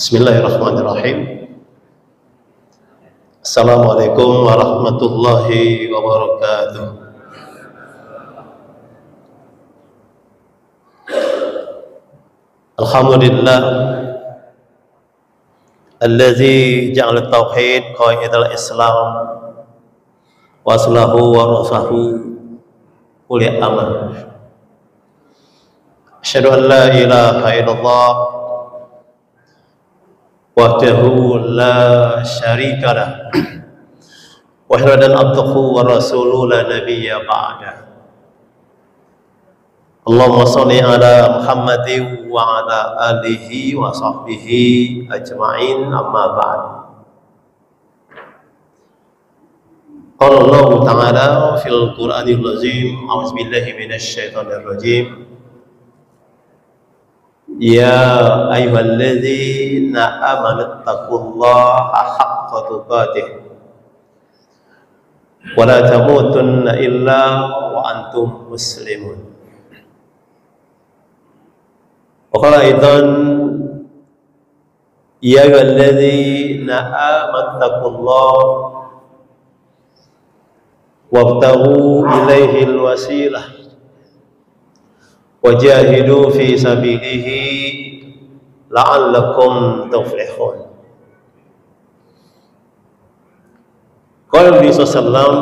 Bismillahirrahmanirrahim. Assalamualaikum warahmatullahi wabarakatuh. Alhamdulillah alladzi ja'ala at-tauhid qaidal Islam wa aslahu wa rasahu uli aman. Asyhadu an la ilaha illallah wahdahu la syarika lah wa asyhadu anna abdahu wa rasuluhu la nabiyya ba'da. Allahumma shalli ala Muhammadin wa ala alihi wa sahbihi ajma'in, amma ba'd. Qala Allah ta'ala fil Qur'anil azim, a'udzu billahi minasy syaithanir rajim. Ya ayyuhalladzina amanu taqullaha haqqa tuqatih wa la tamutunna illa wa antum muslimun. Wa qala aidan ya ayyuhalladzina amanu taqullaha wabtaghu ilaihil wasilah wajahidu fi sabilihi la'allakum tuflihun. Qala Nabi sallallahu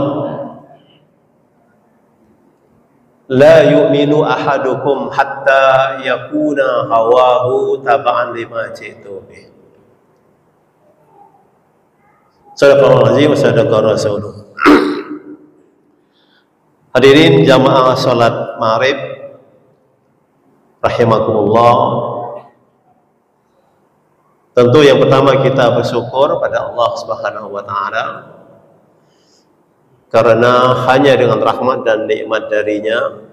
la yu'minu ahadukum hatta yakuna hawahu taba'an lima ji'tu bih. Sadaqallahul azim wa sadaqa rasuluh. Hadirin jamaah salat Maghrib rahimakumullah. Tentu yang pertama kita bersyukur pada Allah Subhanahu wa taala karena hanya dengan rahmat dan nikmat darinya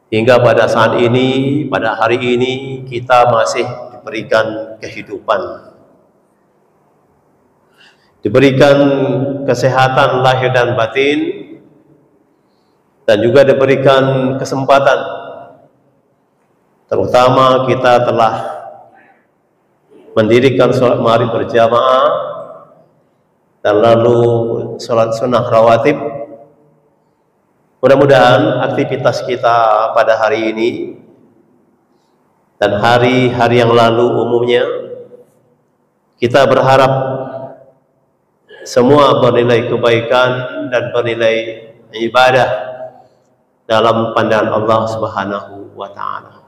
hingga pada saat ini, pada hari ini kita masih diberikan kehidupan, diberikan kesehatan lahir dan batin, dan juga diberikan kesempatan. Terutama kita telah mendirikan sholat maghrib berjamaah dan lalu sholat sunnah rawatib. Mudah-mudahan aktivitas kita pada hari ini dan hari-hari yang lalu umumnya, kita berharap semua bernilai kebaikan dan bernilai ibadah dalam pandangan Allah Subhanahu wa ta'ala.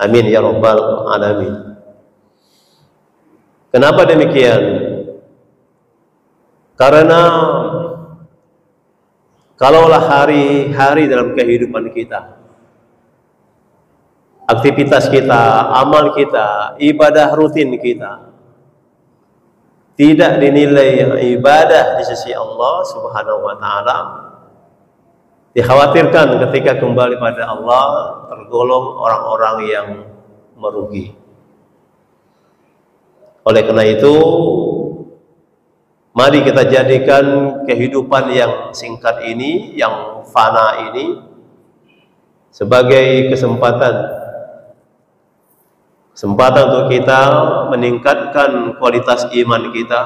Amin ya rabbal alamin. Kenapa demikian? Karena kalaulah hari-hari dalam kehidupan kita, aktivitas kita, amal kita, ibadah rutin kita tidak dinilai ibadah di sisi Allah Subhanahu wa ta'ala, dikhawatirkan ketika kembali pada Allah tergolong orang-orang yang merugi. Oleh karena itu, mari kita jadikan kehidupan yang singkat ini, yang fana ini, sebagai kesempatan untuk kita meningkatkan kualitas iman kita,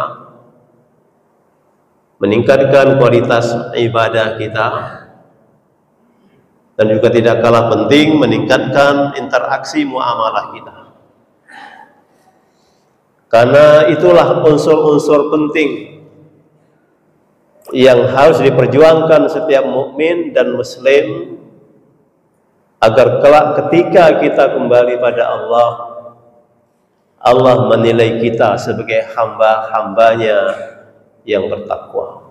meningkatkan kualitas ibadah kita, dan juga tidak kalah penting meningkatkan interaksi muamalah kita. Karena itulah unsur-unsur penting yang harus diperjuangkan setiap mukmin dan muslim agar kelak ketika kita kembali pada Allah, Allah menilai kita sebagai hamba-hambanya yang bertakwa.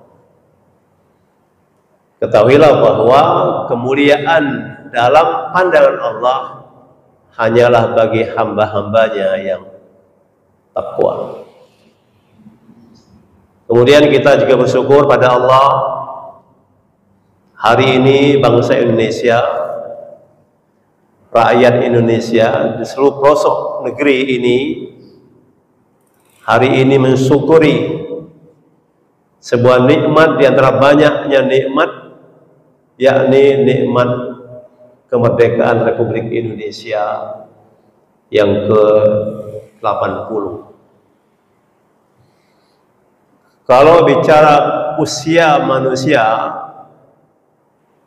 Ketahuilah bahwa kemuliaan dalam pandangan Allah hanyalah bagi hamba-hambanya yang takwa. Kemudian kita juga bersyukur pada Allah, hari ini bangsa Indonesia, rakyat Indonesia di seluruh pelosok negeri ini, hari ini mensyukuri sebuah nikmat di antara banyaknya nikmat, yakni nikmat kemerdekaan Republik Indonesia yang ke Kalau bicara usia manusia,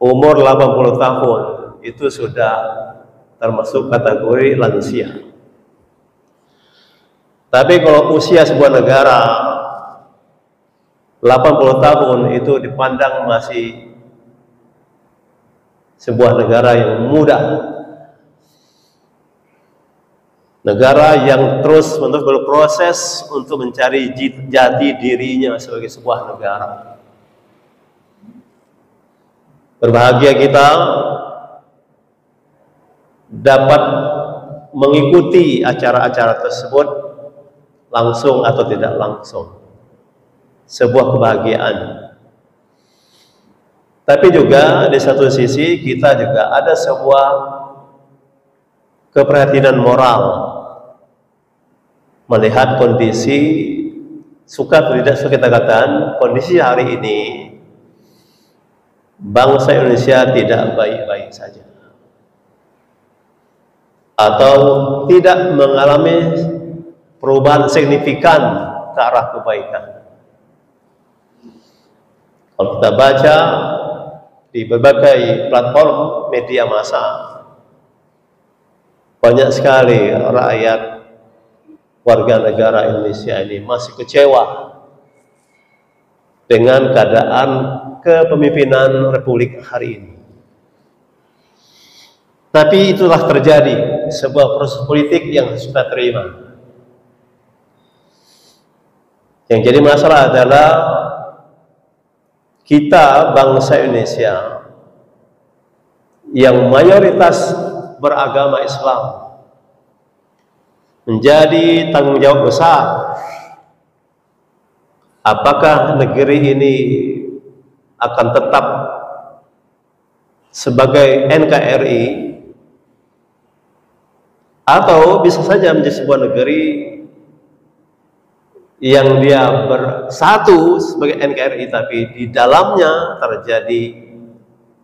umur 80 tahun itu sudah termasuk kategori lansia. Tapi kalau usia sebuah negara 80 tahun itu dipandang masih sebuah negara yang muda, negara yang terus-menerus berproses untuk mencari jati dirinya sebagai sebuah negara. Berbahagia kita dapat mengikuti acara-acara tersebut langsung atau tidak langsung. Sebuah kebahagiaan. Tapi juga di satu sisi kita juga ada sebuah keprihatinan moral melihat kondisi, suka atau tidak suka kita katakan, kondisi hari ini bangsa Indonesia tidak baik-baik saja, atau tidak mengalami perubahan signifikan ke arah kebaikan. Kalau kita baca di berbagai platform media massa, banyak sekali rakyat warga negara Indonesia ini masih kecewa dengan keadaan kepemimpinan Republik hari ini. Tapi itulah terjadi, sebuah proses politik yang kita terima. Yang jadi masalah adalah kita bangsa Indonesia yang mayoritas beragama Islam menjadi tanggung jawab besar. Apakah negeri ini akan tetap sebagai NKRI atau bisa saja menjadi sebuah negeri yang dia bersatu sebagai NKRI tapi di dalamnya terjadi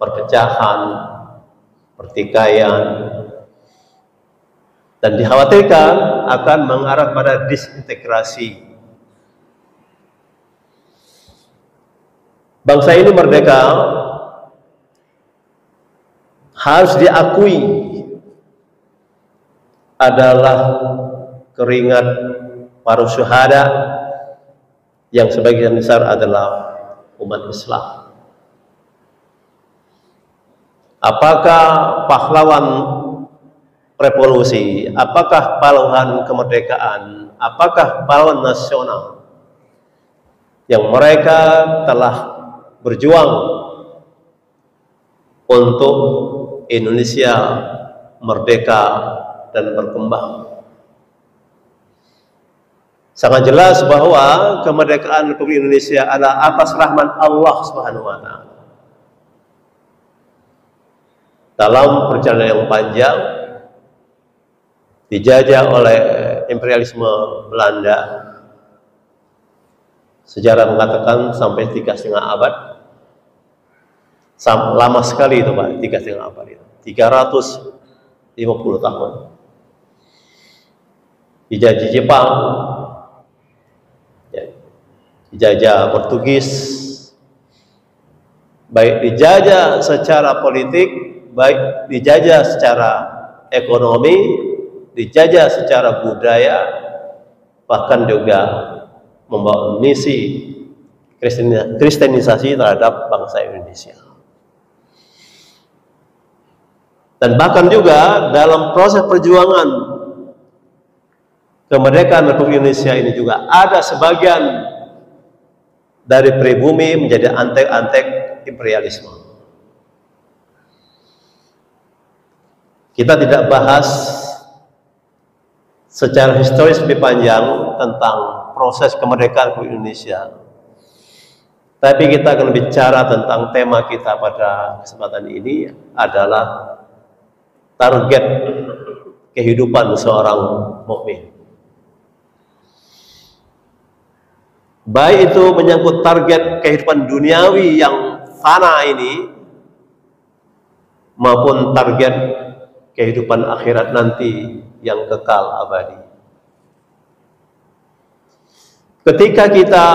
perpecahan, pertikaian, dan dikhawatirkan akan mengarah pada disintegrasi. Bangsa ini merdeka harus diakui adalah keringat para syuhada yang sebagian besar adalah umat Islam. Apakah pahlawan revolusi, apakah pahlawan kemerdekaan, apakah pahlawan nasional yang mereka telah berjuang untuk Indonesia merdeka dan berkembang. Sangat jelas bahwa kemerdekaan Republik Indonesia adalah atas rahmat Allah Subhanahu wa Ta'ala. Dalam perjalanan yang panjang, dijajah oleh imperialisme Belanda, sejarah mengatakan sampai 3,5 abad. Lama sekali itu Pak, 3,5 abad itu. 350 tahun. Dijajah Jepang, dijajah Portugis, baik dijajah secara politik, baik dijajah secara ekonomi, dijajah secara budaya, bahkan juga membawa misi kristenisasi terhadap bangsa Indonesia. Dan bahkan juga dalam proses perjuangan kemerdekaan Republik Indonesia ini juga ada sebagian dari pribumi menjadi antek-antek imperialisme. Kita tidak bahas secara historis lebih panjang tentang proses kemerdekaan Republik Indonesia, tapi kita akan bicara tentang tema kita pada kesempatan ini adalah target kehidupan seorang mukmin. Baik itu menyangkut target kehidupan duniawi yang fana ini maupun target kehidupan akhirat nanti yang kekal abadi. ketika kita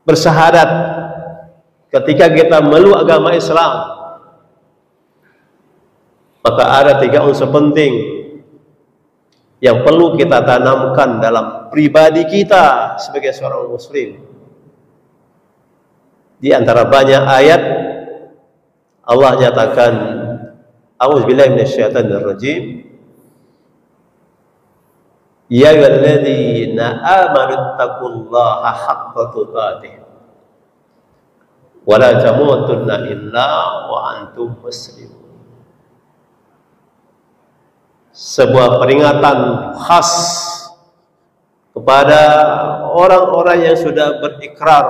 bersyahadat, ketika kita meluk agama Islam, maka ada 3 unsur penting yang perlu kita tanamkan dalam pribadi kita sebagai seorang muslim. Di antara banyak ayat Allah nyatakan, a'udzubillahi minasyaitonir rajim, ya ayyuhalladzina amanu taqullaha haqqa tuqatih wa la tamutunna illa wa antum muslimun. Sebuah peringatan khas kepada orang-orang yang sudah berikrar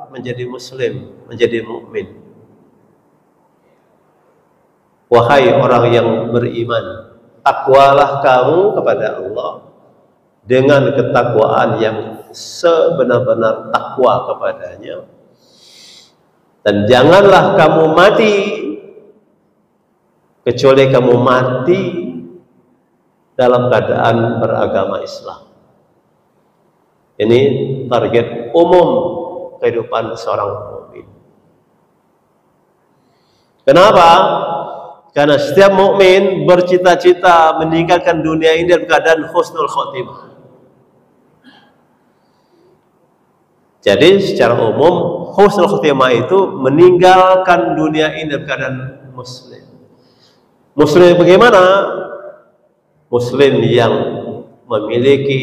menjadi muslim, menjadi mukmin. Wahai orang yang beriman, takwalah kamu kepada Allah dengan ketakwaan yang sebenar-benar takwa kepadanya, dan janganlah kamu mati kecuali kamu mati dalam keadaan beragama Islam. Ini target umum kehidupan seorang mukmin. Kenapa? Karena setiap mukmin bercita-cita meninggalkan dunia ini dalam keadaan husnul khotimah. Jadi secara umum husnul khotimah itu meninggalkan dunia ini dalam keadaan muslim. Muslim bagaimana? Muslim yang memiliki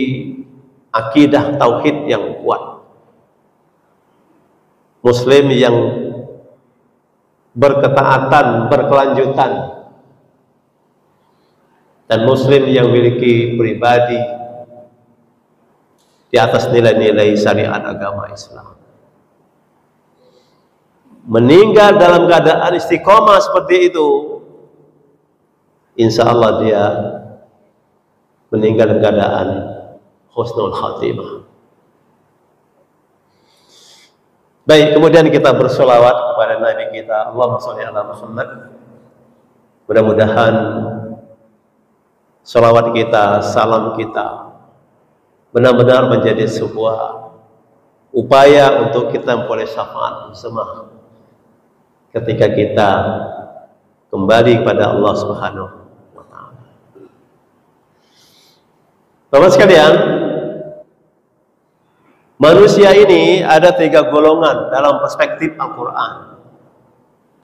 akidah tauhid yang kuat. Muslim yang berketaatan, berkelanjutan. Dan muslim yang memiliki pribadi di atas nilai-nilai syariat agama Islam. Meninggal dalam keadaan istiqomah seperti itu, insya Allah dia meninggal dalam keadaan husnul khatimah. Baik, kemudian kita bersolawat kepada Nabi kita, Allahumma sholli ala Muhammad. Mudah-mudahan solawat kita, salam kita benar-benar menjadi sebuah upaya untuk kita memperoleh syafaat bersama ketika kita kembali kepada Allah Subhanahu wa Ta'ala. Bapak sekalian, manusia ini ada 3 golongan dalam perspektif Al-Quran.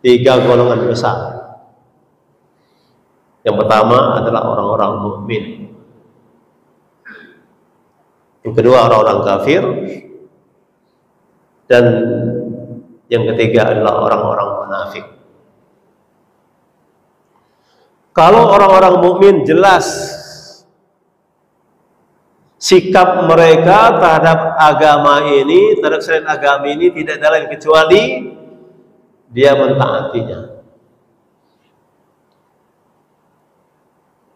3 golongan besar. Yang pertama adalah orang-orang mukmin. Yang kedua orang-orang kafir. Dan yang ketiga adalah orang-orang munafik. Kalau orang-orang mukmin jelas sikap mereka terhadap agama ini, terhadap syariat agama ini tidak ada lain kecuali dia mentaatinya.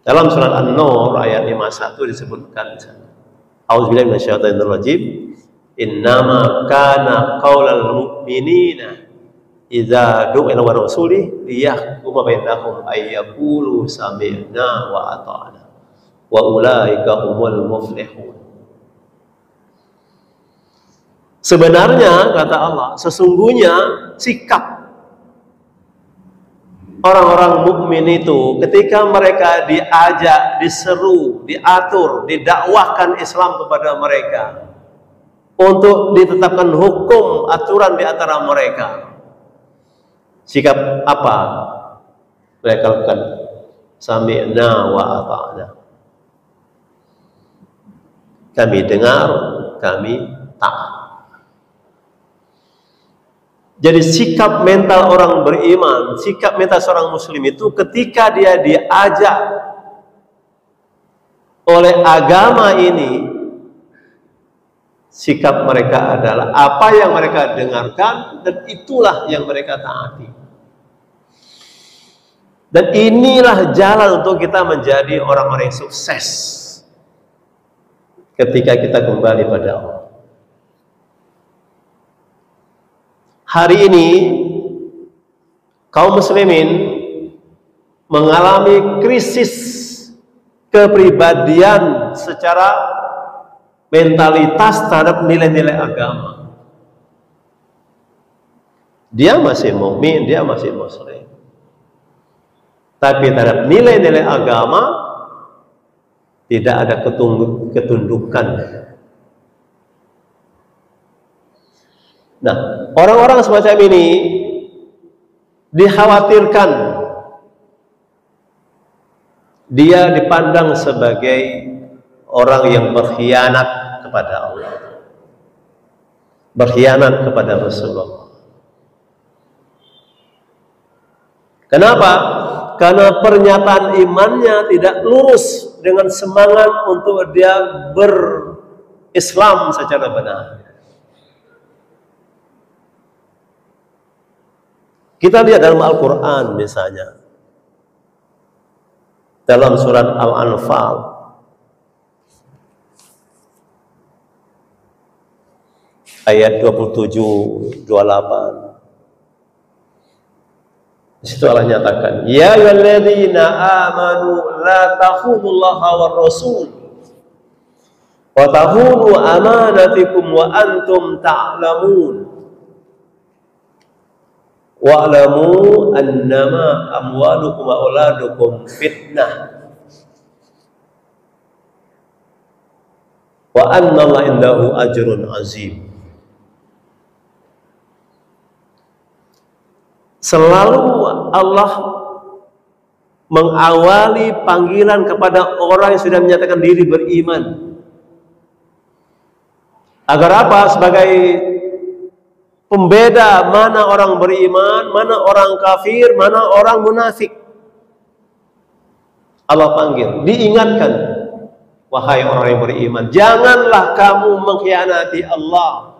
Dalam surat An-Nur ayat 51 disebutkan, a'udzubillahi minasyaitonir rajim, innama kana qaulal mu'minina idza du'a ila rasulih liyahkuma bainahum ay yaqulu sami'na wa ata'na wa ulaika humul muflihun. Sebenarnya kata Allah, sesungguhnya sikap orang-orang mukmin itu ketika mereka diajak, diseru, diatur, didakwahkan Islam kepada mereka untuk ditetapkan hukum aturan di antara mereka, sikap apa mereka lakukan? Sami'na wa ata'na. Kami dengar, kami taat. Jadi sikap mental orang beriman, sikap mental seorang muslim itu ketika dia diajak oleh agama ini, sikap mereka adalah apa yang mereka dengarkan dan itulah yang mereka taati. Dan inilah jalan untuk kita menjadi orang-orang yang sukses ketika kita kembali pada Allah. Hari ini kaum muslimin mengalami krisis kepribadian secara mentalitas terhadap nilai-nilai agama. Dia masih mukmin, dia masih muslim. Tapi terhadap nilai-nilai agama tidak ada ketundukan. Nah, orang-orang semacam ini dikhawatirkan dia dipandang sebagai orang yang berkhianat kepada Allah, berkhianat kepada Rasulullah. Kenapa? Karena pernyataan imannya tidak lurus dengan semangat untuk dia berislam secara benar. Kita lihat dalam Al-Quran misalnya, dalam surat Al-Anfal ayat 27-28, di situ Allah nyatakan, ya ayyuhalladzina amanu la takhunullaha war rasul wa takhunu amanatikum wa antum ta'lamun wa'lamu annama amwalukum wa auladukum fitnah wa anna Allah indahu ajrun azim. Selalu Allah mengawali panggilan kepada orang yang sudah menyatakan diri beriman. Agar apa? Sebagai pembeda mana orang beriman, mana orang kafir, mana orang munafik. Allah panggil, diingatkan, wahai orang yang beriman, janganlah kamu mengkhianati Allah.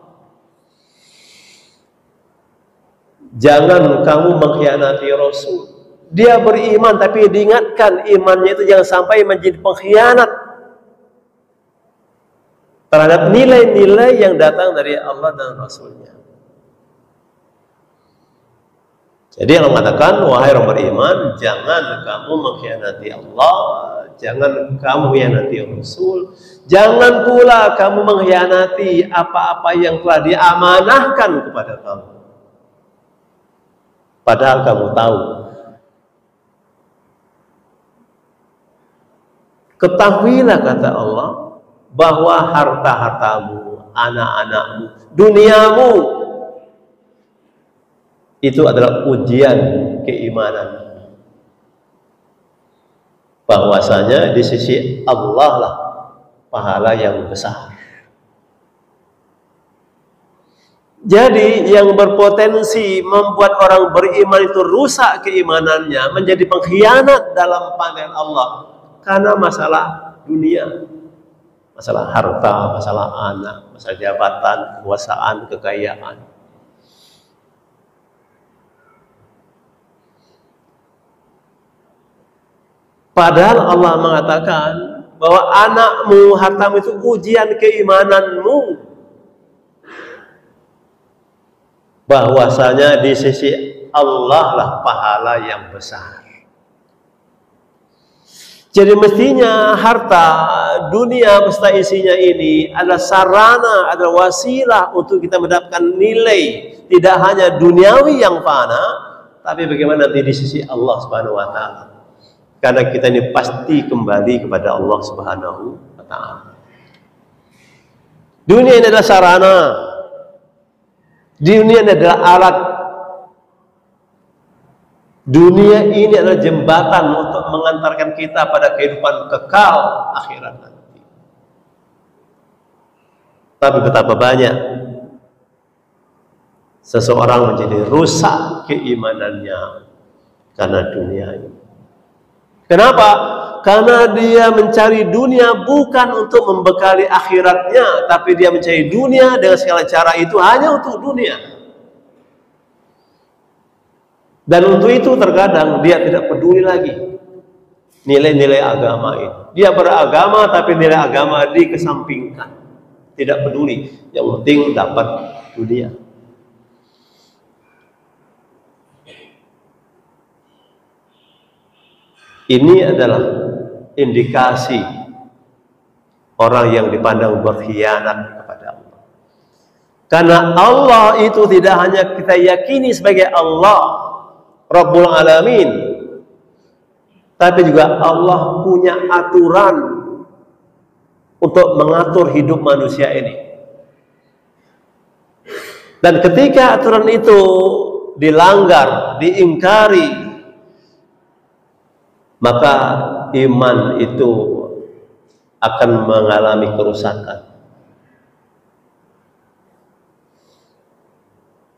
Jangan kamu mengkhianati Rasul. Dia beriman tapi diingatkan imannya itu jangan sampai menjadi pengkhianat terhadap nilai-nilai yang datang dari Allah dan Rasulnya. Jadi Allah mengatakan, wahai orang beriman, jangan kamu mengkhianati Allah, jangan kamu mengkhianati Rasul, jangan pula kamu mengkhianati apa-apa yang telah diamanahkan kepada kamu. Padahal kamu tahu. Ketahuilah, kata Allah, bahwa harta-hartamu, anak-anakmu, duniamu itu adalah ujian keimanan. Bahwasanya di sisi Allah lah pahala yang besar. Jadi yang berpotensi membuat orang beriman itu rusak keimanannya, menjadi pengkhianat dalam pandangan Allah karena masalah dunia, masalah harta, masalah anak, masalah jabatan, kekuasaan, kekayaan. Padahal Allah mengatakan bahwa anakmu, hartamu itu ujian keimananmu. Bahwasanya di sisi Allah lah pahala yang besar. Jadi mestinya harta dunia beserta isinya ini adalah sarana, adalah wasilah untuk kita mendapatkan nilai tidak hanya duniawi yang fana, tapi bagaimana nanti di sisi Allah Subhanahu wa taala. Karena kita ini pasti kembali kepada Allah Subhanahu wa taala. Dunia ini adalah sarana. Dunia ini adalah alat. Dunia ini adalah jembatan untuk mengantarkan kita pada kehidupan kekal akhirat nanti. Tapi betapa banyak seseorang menjadi rusak keimanannya karena dunia ini. Kenapa? Karena dia mencari dunia bukan untuk membekali akhiratnya, tapi dia mencari dunia dengan segala cara itu hanya untuk dunia. Dan untuk itu terkadang dia tidak peduli lagi nilai-nilai agama ini. Dia beragama tapi nilai agama dikesampingkan. Tidak peduli, yang penting dapat dunia. Ini adalah indikasi orang yang dipandang berkhianat kepada Allah. Karena Allah itu tidak hanya kita yakini sebagai Allah Rabbul Alamin, tapi juga Allah punya aturan untuk mengatur hidup manusia ini. Dan ketika aturan itu dilanggar, diingkari, maka iman itu akan mengalami kerusakan.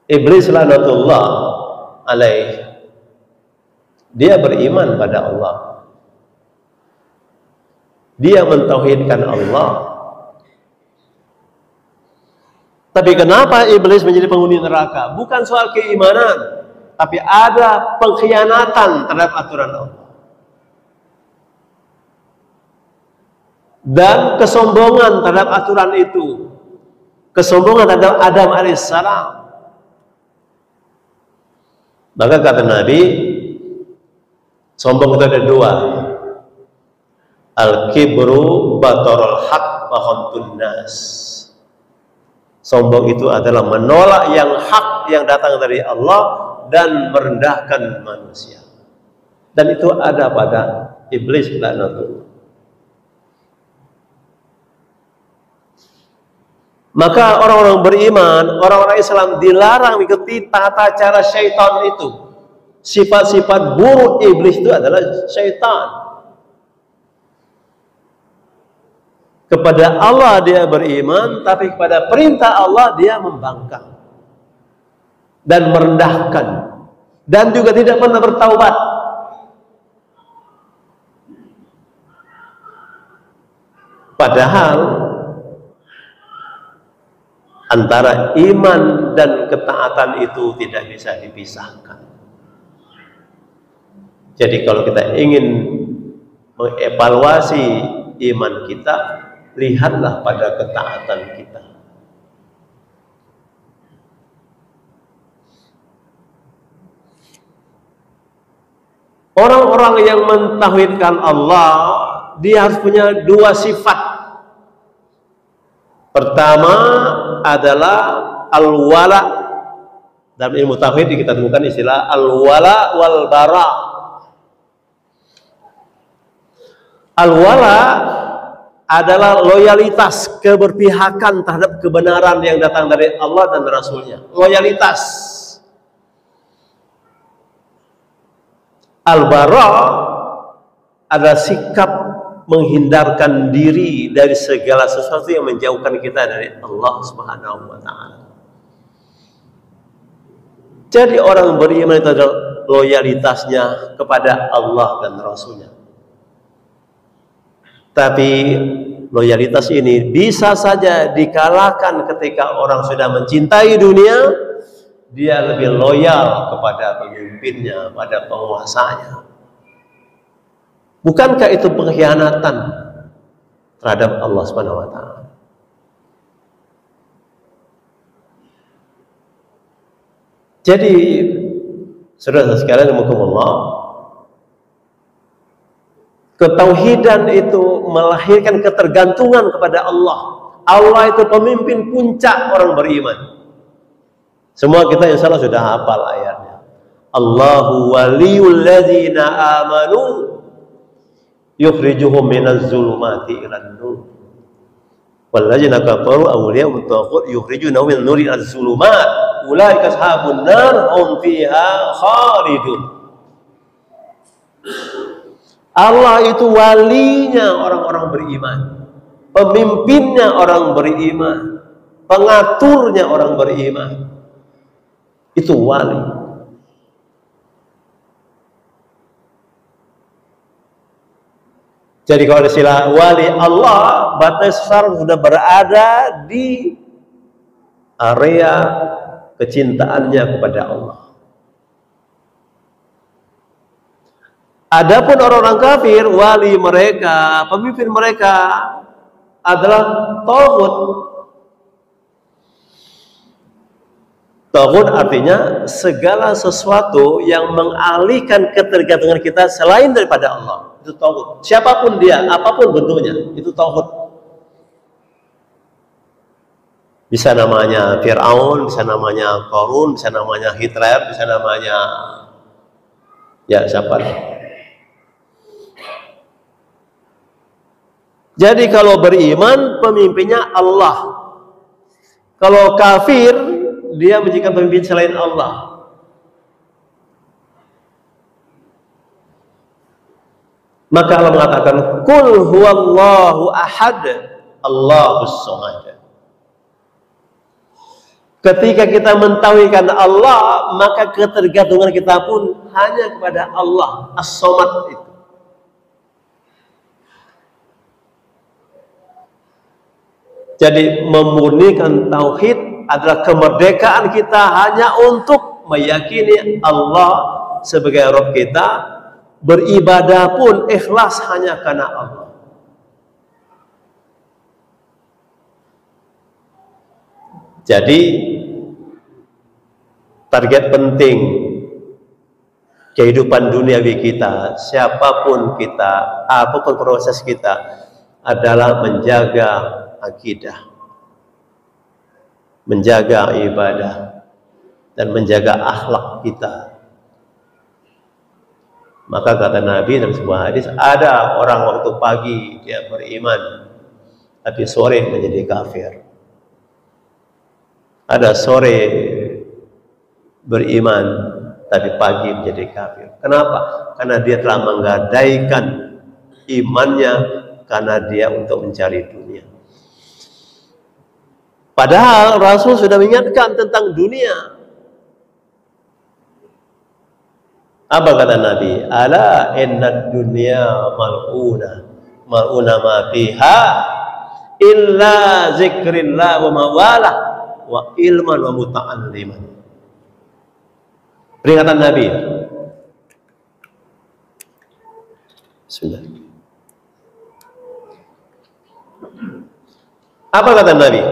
Iblis laknatullah alaih, dia beriman pada Allah, dia mentauhidkan Allah. Tapi kenapa iblis menjadi penghuni neraka? Bukan soal keimanan, tapi ada pengkhianatan terhadap aturan Allah dan kesombongan terhadap aturan itu, kesombongan terhadap Adam alaihissalam. Maka kata Nabi, sombong itu ada dua. Al-kibru batarul haq wa ghamtun nas. Sombong itu adalah menolak yang hak yang datang dari Allah dan merendahkan manusia. Dan itu ada pada iblis laknatullah. Maka orang-orang beriman, orang-orang Islam dilarang mengikuti tata cara syaitan itu. Sifat-sifat buruk iblis itu adalah syaitan. Kepada Allah dia beriman, tapi kepada perintah Allah dia membangkang dan merendahkan, dan juga tidak pernah bertaubat. Padahal antara iman dan ketaatan itu tidak bisa dipisahkan. Jadi kalau kita ingin mengevaluasi iman kita, lihatlah pada ketaatan kita. Orang-orang yang mentauhidkan Allah, dia harus punya dua sifat. Pertama adalah al-wala. Dalam ilmu tauhid kita temukan istilah al-wala wal bara. Al-wala adalah loyalitas, keberpihakan terhadap kebenaran yang datang dari Allah dan Rasulnya. Loyalitas. Al-bara adalah sikap menghindarkan diri dari segala sesuatu yang menjauhkan kita dari Allah Subhanahu wa ta'ala. Jadi orang beriman itu adalah loyalitasnya kepada Allah dan Rasulnya. Tapi loyalitas ini bisa saja dikalahkan ketika orang sudah mencintai dunia, dia lebih loyal kepada pemimpinnya, pada penguasanya. Bukankah itu pengkhianatan terhadap Allah Subhanahu wa ta'ala? Jadi saudara sekalian, rahimakumullah, ketauhidan itu melahirkan ketergantungan kepada Allah. Allah itu pemimpin puncak orang beriman. Semua kita insya Allah sudah hafal ayatnya. Allahu waliyul ladzina amanu yukhrijuhum minaz zulumati ilan nur. Walladzina kafaru awliya'um taghut yukhrijunahum minan nuri ilaz zulumat. Ulaika ashabun nar hum fiha khalidun. Allah itu walinya orang-orang beriman, pemimpinnya orang beriman, pengaturnya orang beriman. Itu wali. Jadi kalau ada istilah wali Allah, berarti seseorang sudah berada di area kecintaannya kepada Allah. Adapun orang-orang kafir, wali mereka, pemimpin mereka adalah taghut. Taghut artinya segala sesuatu yang mengalihkan ketergantungan kita selain daripada Allah. Itu taghut. Siapapun dia, apapun bentuknya, itu taghut. Bisa namanya Fir'aun, bisa namanya Qarun, bisa namanya Hitler, bisa namanya ya siapa. Jadi kalau beriman pemimpinnya Allah. Kalau kafir dia menjadikan pemimpin selain Allah. Maka Allah mengatakan Qul huwallahu ahad Allahus samad. Ketika kita mentauhidkan Allah, maka ketergantungan kita pun hanya kepada Allah As-Samad itu. Jadi memurnikan tauhid adalah kemerdekaan kita hanya untuk meyakini Allah sebagai Rabb kita, beribadah pun ikhlas hanya karena Allah. Jadi target penting kehidupan duniawi kita, siapapun kita, apapun proses kita, adalah menjaga akidah, menjaga ibadah, dan menjaga akhlak kita. Maka kata Nabi dalam sebuah hadis, ada orang waktu pagi dia beriman, tapi sore menjadi kafir. Ada sore beriman, tapi pagi menjadi kafir. Kenapa? Karena dia telah menggadaikan imannya karena dia untuk mencari dunia. Padahal Rasul sudah mengingatkan tentang dunia. Apa kata Nabi? Ala inna dunya mal'una ma fiha illa zikrillah wa mawalah wa ilman wa muta'alliman. Peringatan Nabi. Bismillah. Apa kata Nabi?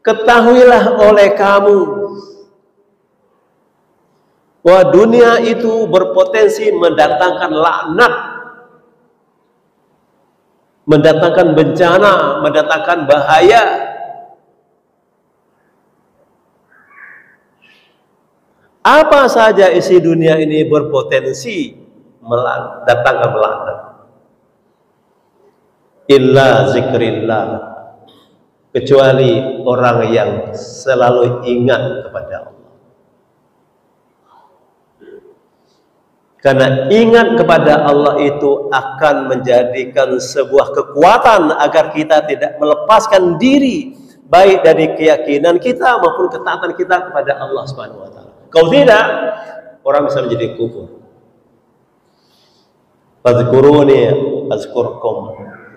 Ketahuilah oleh kamu bahwa dunia itu berpotensi mendatangkan laknat, mendatangkan bencana, mendatangkan bahaya. Apa saja isi dunia ini berpotensi mendatangkan laknat. Illa zikrillah, kecuali orang yang selalu ingat kepada Allah. Karena ingat kepada Allah itu akan menjadikan sebuah kekuatan agar kita tidak melepaskan diri baik dari keyakinan kita maupun ketaatan kita kepada Allah Subhanahu wa taala. Kalau tidak, orang bisa menjadi kufur. Fadhkuruni azkurkum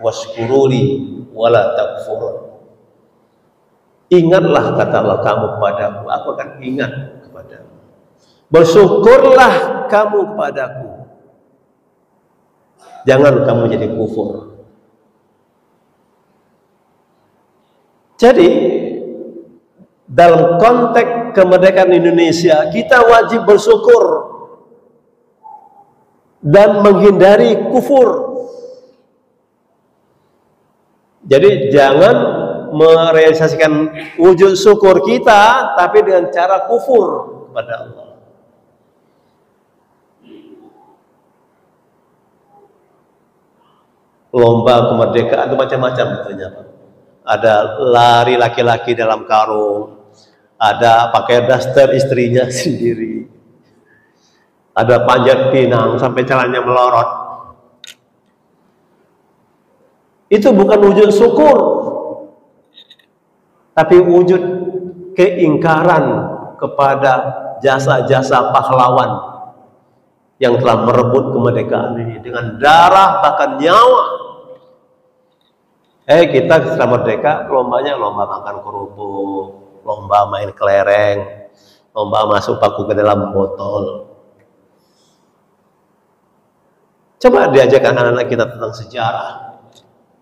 washkuruni wala takfurun. Ingatlah kata Allah kamu kepadaku, aku akan ingat kepadamu. Bersyukurlah kamu kepadaku. Jangan kamu jadi kufur. Jadi dalam konteks kemerdekaan Indonesia, kita wajib bersyukur dan menghindari kufur. Jadi jangan merealisasikan wujud syukur kita tapi dengan cara kufur kepada Allah. Lomba kemerdekaan itu macam-macam tentunya. Ada lari laki-laki dalam karung, ada pakai daster istrinya sendiri, ada panjat pinang sampai jalannya melorot. Itu bukan wujud syukur, tapi wujud keingkaran kepada jasa-jasa pahlawan yang telah merebut kemerdekaan ini dengan darah bahkan nyawa. Kita setelah merdeka lombanya lomba makan kerupuk, lomba main kelereng, lomba masuk paku ke dalam botol. Coba diajarkan anak-anak kita tentang sejarah,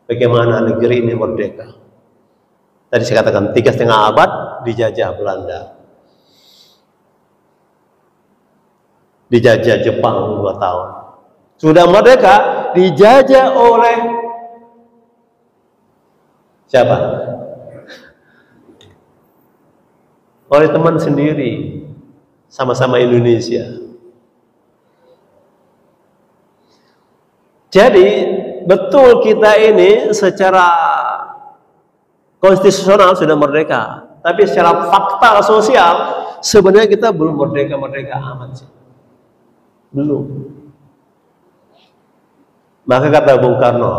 bagaimana negeri ini merdeka. Tadi saya katakan 3,5 abad dijajah Belanda, dijajah Jepang 2 tahun. Sudah merdeka dijajah oleh siapa? oleh teman sendiri, sama-sama Indonesia. Jadi betul kita ini secara konstitusional sudah merdeka, tapi secara fakta sosial sebenarnya kita belum merdeka-merdeka amat sih. Belum. Maka kata Bung Karno,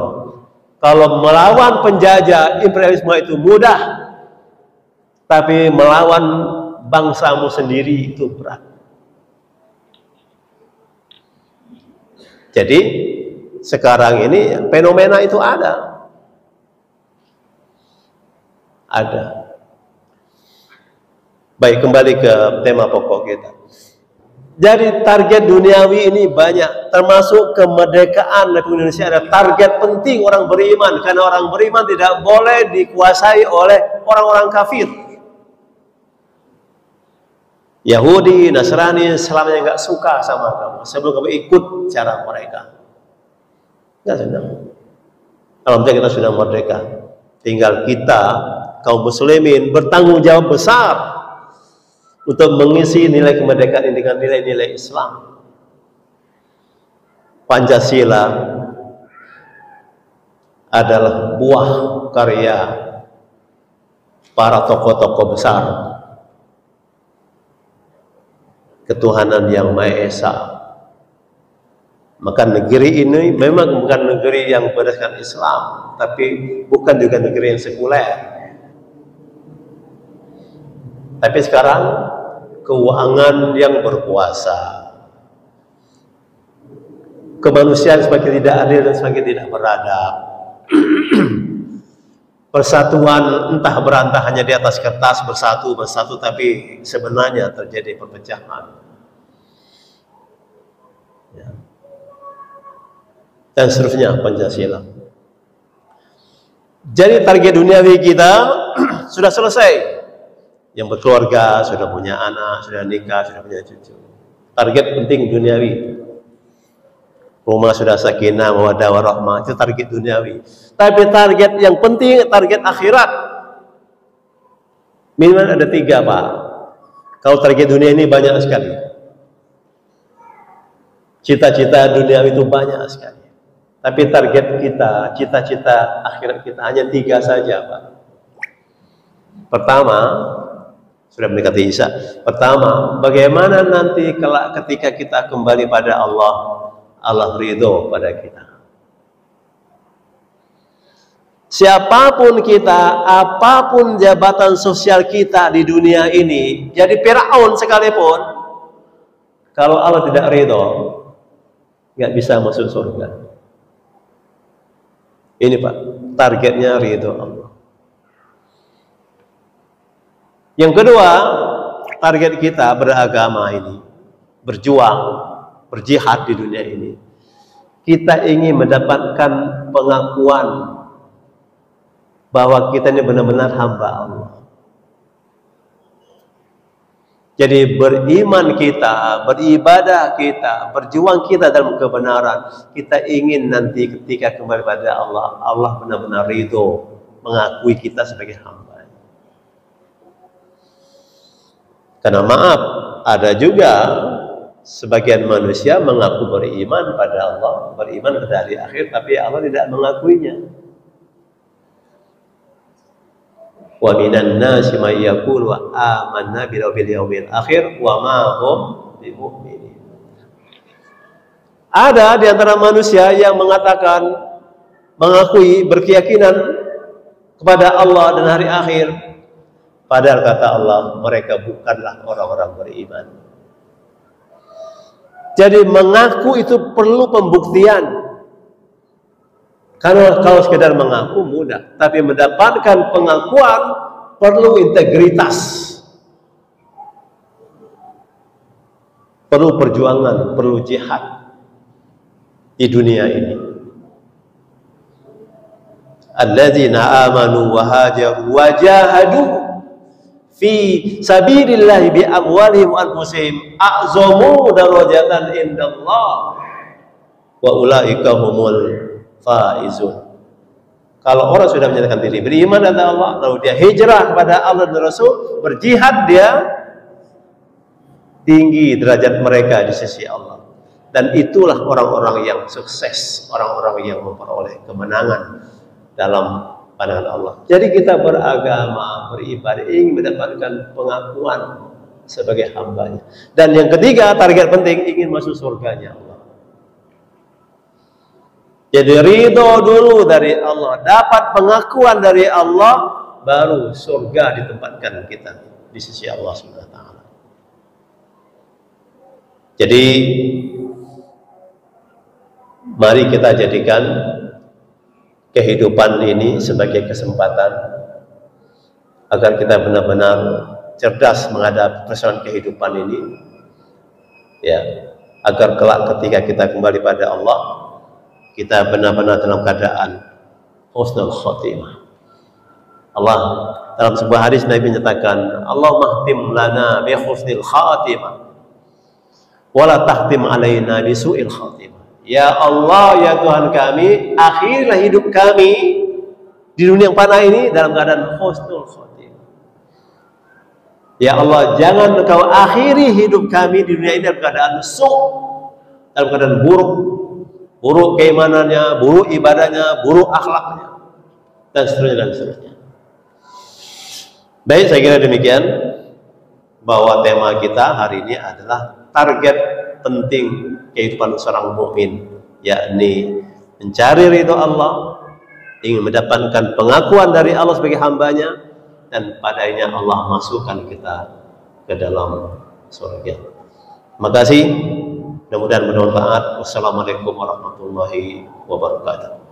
kalau melawan penjajah imperialisme itu mudah, tapi melawan bangsamu sendiri itu berat. Jadi sekarang ini fenomena itu ada. Baik, kembali ke tema pokok kita. Jadi target duniawi ini banyak, termasuk kemerdekaan Republik Indonesia ada target penting orang beriman, karena orang beriman tidak boleh dikuasai oleh orang-orang kafir. Yahudi, Nasrani, selamanya nggak suka sama kamu sebelum kamu ikut cara mereka. Nggak senang. Alhamdulillah kita sudah merdeka. Tinggal kita, kaum muslimin, bertanggung jawab besar untuk mengisi nilai kemerdekaan ini dengan nilai-nilai Islam. Pancasila adalah buah karya para tokoh-tokoh besar ketuhanan yang Maha Esa. Maka negeri ini memang bukan negeri yang berdasarkan Islam, tapi bukan juga negeri yang sekuler. Tapi sekarang keuangan yang berkuasa, kemanusiaan semakin tidak adil dan semakin tidak beradab. Persatuan entah berantah hanya di atas kertas, bersatu, tapi sebenarnya terjadi perpecahan. Ya. Dan seterusnya Pancasila. Jadi target duniawi kita sudah selesai. Yang berkeluarga, sudah punya anak, sudah nikah, sudah punya cucu. Target penting duniawi. Rumah sudah sakinah, mawaddah warahmah, itu target duniawi. Tapi target yang penting, target akhirat. Minimal ada 3, Pak. Kalau target dunia ini banyak sekali. Cita-cita duniawi itu banyak sekali. Tapi target kita, cita-cita akhirat kita hanya 3 saja, Pak. Pertama, sudah mendekati Isya. Pertama, bagaimana nanti ketika kita kembali pada Allah, Allah ridho pada kita. Siapapun kita, apapun jabatan sosial kita di dunia ini, jadi Firaun sekalipun, kalau Allah tidak ridho, nggak bisa masuk surga. Ini Pak, targetnya ridho Allah. Yang kedua, target kita beragama ini, berjuang, berjihad di dunia ini. Kita ingin mendapatkan pengakuan bahwa kita ini benar-benar hamba Allah. Jadi beriman kita, beribadah kita, berjuang kita dalam kebenaran. Kita ingin nanti ketika kembali pada Allah, Allah benar-benar ridho mengakui kita sebagai hamba. Karena maaf, ada juga sebagian manusia mengaku beriman pada Allah, beriman pada hari akhir, tapi Allah tidak mengakuinya. Wa minan nasi may yaqulu amanna bil yawmil akhir wa ma hum bimu'minin. Ada di antara manusia yang mengatakan, mengakui, berkeyakinan kepada Allah dan hari akhir. Padahal kata Allah, mereka bukanlah orang-orang beriman. Jadi mengaku itu perlu pembuktian. Karena kalau sekedar mengaku mudah, tapi mendapatkan pengakuan perlu integritas. Perlu perjuangan, perlu jihad di dunia ini. Alladzina amanu wa hajaru wa jahadu fi sabilillahi bi amwalihim wa anfusihim a'zamu darajatan indallah wa ulaika humul faizun. Kalau orang sudah menyatakan diri beriman kepada Allah, lalu dia hijrah kepada Allah dan Rasul, berjihad, dia tinggi derajat mereka di sisi Allah. Dan itulah orang-orang yang sukses, orang-orang yang memperoleh kemenangan dalam pandangan Allah. Jadi kita beragama, beribadah, ingin mendapatkan pengakuan sebagai hambanya. Dan yang ketiga, target penting, ingin masuk surganya Allah. Jadi ridho dulu dari Allah, dapat pengakuan dari Allah, baru surga ditempatkan kita di sisi Allah Subhanahu wa taala. Jadi mari kita jadikan kehidupan ini sebagai kesempatan agar kita benar-benar cerdas menghadapi persoalan kehidupan ini, ya, agar kelak ketika kita kembali pada Allah, kita benar-benar dalam keadaan husnul khotimah. Allah dalam sebuah hadis Nabi menyatakan, Allahumma khtim lana bi husnil khatimah wala tahtim alaina bi su'il khatimah. Ya Allah, ya Tuhan kami, akhirilah hidup kami di dunia yang panah ini dalam keadaan husnul khotimah. Ya Allah, jangan Engkau akhiri hidup kami di dunia ini dalam keadaan dalam keadaan buruk. Buruk keimanannya, buruk ibadahnya, buruk akhlaknya, dan seterusnya dan seterusnya. Baik, saya kira demikian bahwa tema kita hari ini adalah target penting kehidupan seorang mukmin, yakni mencari ridho Allah, ingin mendapatkan pengakuan dari Allah sebagai hambanya, dan padanya Allah masukkan kita ke dalam surga. Terima kasih. Mudah-mudahan bermanfaat. Wassalamualaikum warahmatullahi wabarakatuh.